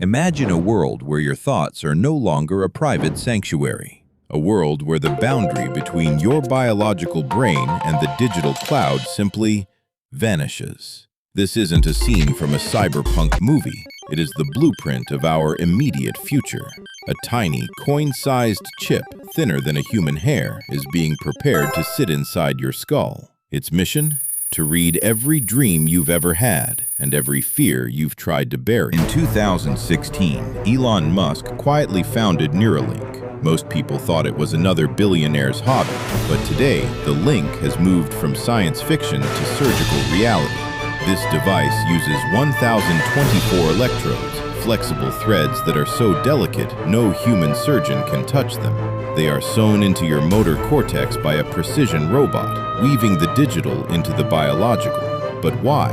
Imagine a world where your thoughts are no longer a private sanctuary. A world where the boundary between your biological brain and the digital cloud simply vanishes. This isn't a scene from a cyberpunk movie. It is the blueprint of our immediate future. A tiny, coin-sized chip, thinner than a human hair, is being prepared to sit inside your skull. Its mission? To read every dream you've ever had and every fear you've tried to bury. In 2016, Elon Musk quietly founded Neuralink. Most people thought it was another billionaire's hobby, but today, the link has moved from science fiction to surgical reality. This device uses 1,024 electrodes, flexible threads that are so delicate no human surgeon can touch them. They are sewn into your motor cortex by a precision robot, weaving the digital into the biological. But why?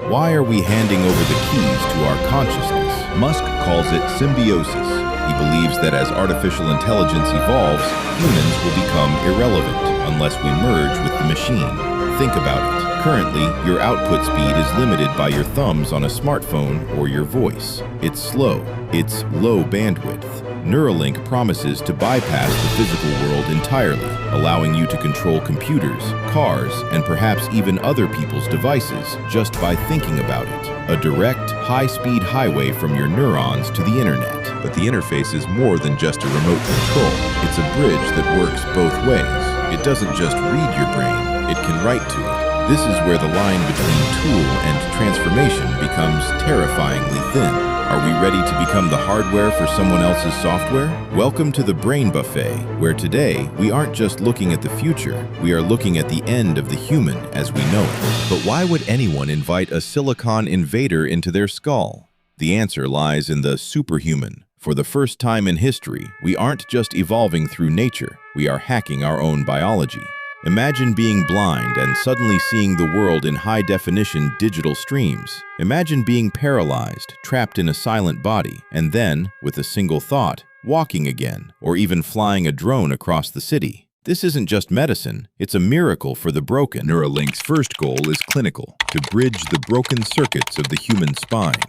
Why are we handing over the keys to our consciousness? Musk calls it symbiosis. He believes that as artificial intelligence evolves, humans will become irrelevant unless we merge with the machine. Think about it. Currently, your output speed is limited by your thumbs on a smartphone or your voice. It's slow. It's low bandwidth. Neuralink promises to bypass the physical world entirely, allowing you to control computers, cars, and perhaps even other people's devices just by thinking about it. A direct, high-speed highway from your neurons to the internet. But the interface is more than just a remote control. It's a bridge that works both ways. It doesn't just read your brain, it can write to it. This is where the line between tool and transformation becomes terrifyingly thin. Are we ready to become the hardware for someone else's software? Welcome to the Brain Buffet, where today we aren't just looking at the future, we are looking at the end of the human as we know it. But why would anyone invite a silicon invader into their skull? The answer lies in the superhuman. For the first time in history, we aren't just evolving through nature, we are hacking our own biology. Imagine being blind and suddenly seeing the world in high-definition digital streams. Imagine being paralyzed, trapped in a silent body, and then, with a single thought, walking again, or even flying a drone across the city. This isn't just medicine, it's a miracle for the broken. Neuralink's first goal is clinical, to bridge the broken circuits of the human spine.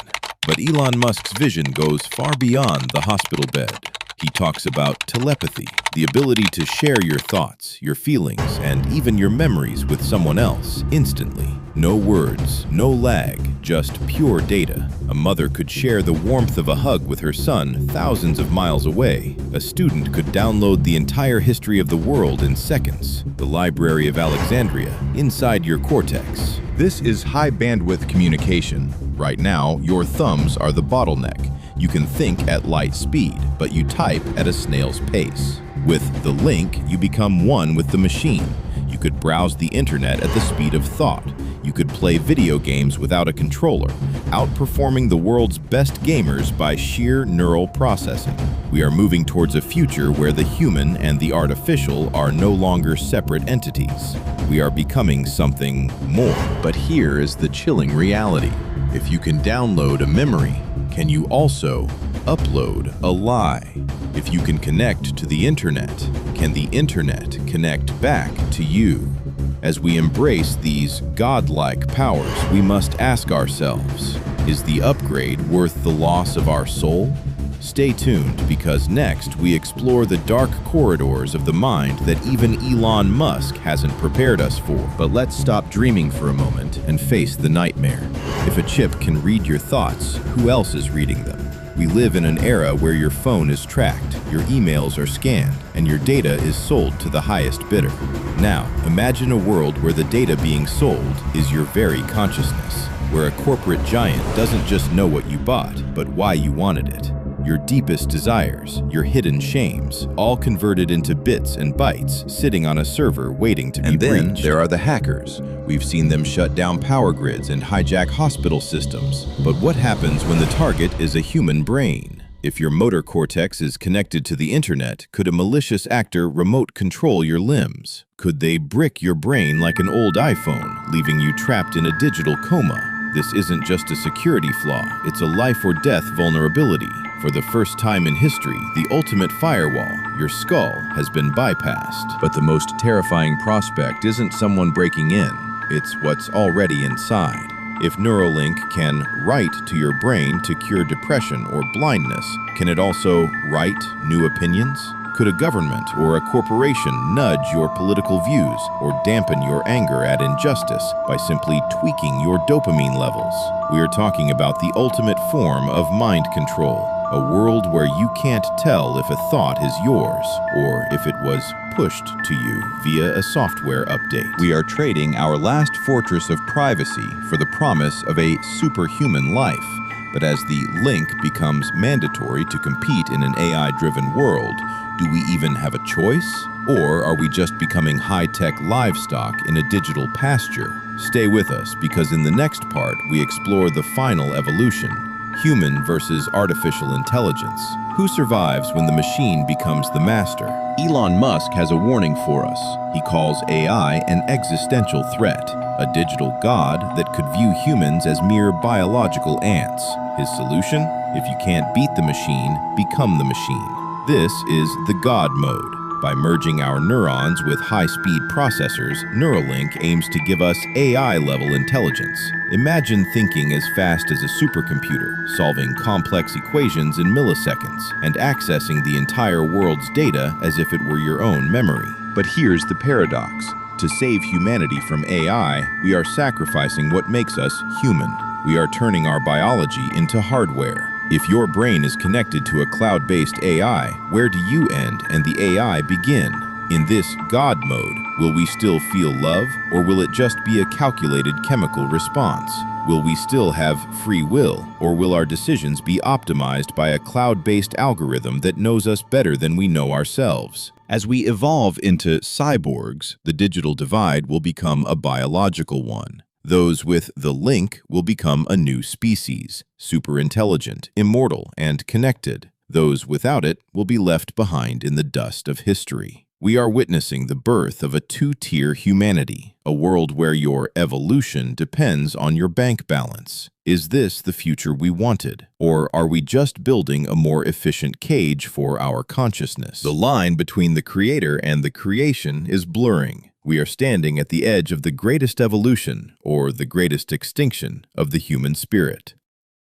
But Elon Musk's vision goes far beyond the hospital bed. He talks about telepathy, the ability to share your thoughts, your feelings, and even your memories with someone else instantly. No words, no lag, just pure data. A mother could share the warmth of a hug with her son thousands of miles away. A student could download the entire history of the world in seconds. The Library of Alexandria, inside your cortex. This is high-bandwidth communication. Right now, your thumbs are the bottleneck. You can think at light speed, but you type at a snail's pace. With the link, you become one with the machine. You could browse the internet at the speed of thought. You could play video games without a controller, outperforming the world's best gamers by sheer neural processing. We are moving towards a future where the human and the artificial are no longer separate entities. We are becoming something more. But here is the chilling reality. If you can download a memory, can you also upload a lie? If you can connect to the internet, can the internet connect back to you? As we embrace these godlike powers, we must ask ourselves, is the upgrade worth the loss of our soul? Stay tuned, because next we explore the dark corridors of the mind that even Elon Musk hasn't prepared us for. But let's stop dreaming for a moment and face the nightmare. If a chip can read your thoughts, who else is reading them? We live in an era where your phone is tracked, your emails are scanned, and your data is sold to the highest bidder. Now, imagine a world where the data being sold is your very consciousness, where a corporate giant doesn't just know what you bought, but why you wanted it. Your deepest desires, your hidden shames, all converted into bits and bytes, sitting on a server waiting to be breached. And then there are the hackers. We've seen them shut down power grids and hijack hospital systems. But what happens when the target is a human brain? If your motor cortex is connected to the internet, could a malicious actor remote control your limbs? Could they brick your brain like an old iPhone, leaving you trapped in a digital coma? This isn't just a security flaw, it's a life or death vulnerability. For the first time in history, the ultimate firewall, your skull, has been bypassed. But the most terrifying prospect isn't someone breaking in, it's what's already inside. If Neuralink can write to your brain to cure depression or blindness, can it also write new opinions? Could a government or a corporation nudge your political views or dampen your anger at injustice by simply tweaking your dopamine levels? We are talking about the ultimate form of mind control, a world where you can't tell if a thought is yours or if it was pushed to you via a software update. We are trading our last fortress of privacy for the promise of a superhuman life. But as the link becomes mandatory to compete in an AI-driven world, do we even have a choice? Or are we just becoming high-tech livestock in a digital pasture? Stay with us, because in the next part, we explore the final evolution: human versus artificial intelligence. Who survives when the machine becomes the master? Elon Musk has a warning for us. He calls AI an existential threat, a digital god that could view humans as mere biological ants. His solution? If you can't beat the machine, become the machine. This is the God mode. By merging our neurons with high-speed processors, Neuralink aims to give us AI-level intelligence. Imagine thinking as fast as a supercomputer, solving complex equations in milliseconds, and accessing the entire world's data as if it were your own memory. But here's the paradox. To save humanity from AI, we are sacrificing what makes us human. We are turning our biology into hardware. If your brain is connected to a cloud-based AI, where do you end and the AI begin? In this God mode, will we still feel love, or will it just be a calculated chemical response? Will we still have free will, or will our decisions be optimized by a cloud-based algorithm that knows us better than we know ourselves? As we evolve into cyborgs, the digital divide will become a biological one. Those with the link will become a new species, super intelligent, immortal, and connected. Those without it will be left behind in the dust of history. We are witnessing the birth of a two-tier humanity, a world where your evolution depends on your bank balance. Is this the future we wanted? Or are we just building a more efficient cage for our consciousness? The line between the creator and the creation is blurring. We are standing at the edge of the greatest evolution, or the greatest extinction, of the human spirit.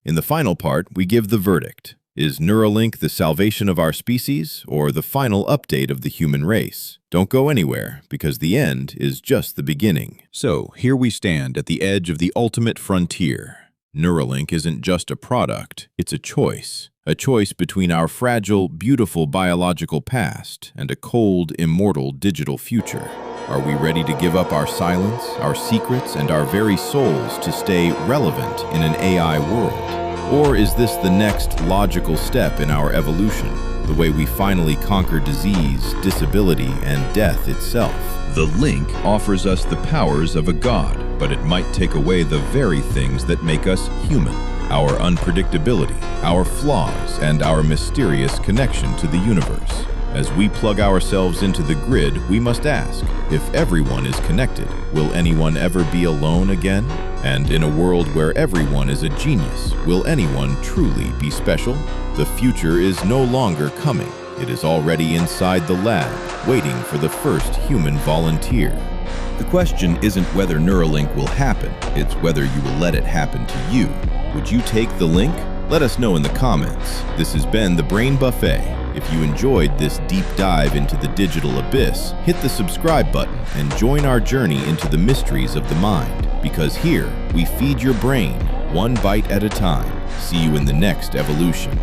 In the final part, we give the verdict. Is Neuralink the salvation of our species, or the final update of the human race? Don't go anywhere, because the end is just the beginning. So, here we stand at the edge of the ultimate frontier. Neuralink isn't just a product, it's a choice. A choice between our fragile, beautiful biological past and a cold, immortal digital future. Are we ready to give up our silence, our secrets, and our very souls to stay relevant in an AI world? Or is this the next logical step in our evolution, the way we finally conquer disease, disability, and death itself? The link offers us the powers of a god, but it might take away the very things that make us human. Our unpredictability, our flaws, and our mysterious connection to the universe. As we plug ourselves into the grid, we must ask, if everyone is connected, will anyone ever be alone again? And in a world where everyone is a genius, will anyone truly be special? The future is no longer coming. It is already inside the lab, waiting for the first human volunteer. The question isn't whether Neuralink will happen, it's whether you will let it happen to you. Would you take the link? Let us know in the comments. This has been The Brain Buffet. If you enjoyed this deep dive into the digital abyss, hit the subscribe button and join our journey into the mysteries of the mind. Because here, we feed your brain, one bite at a time. See you in the next evolution.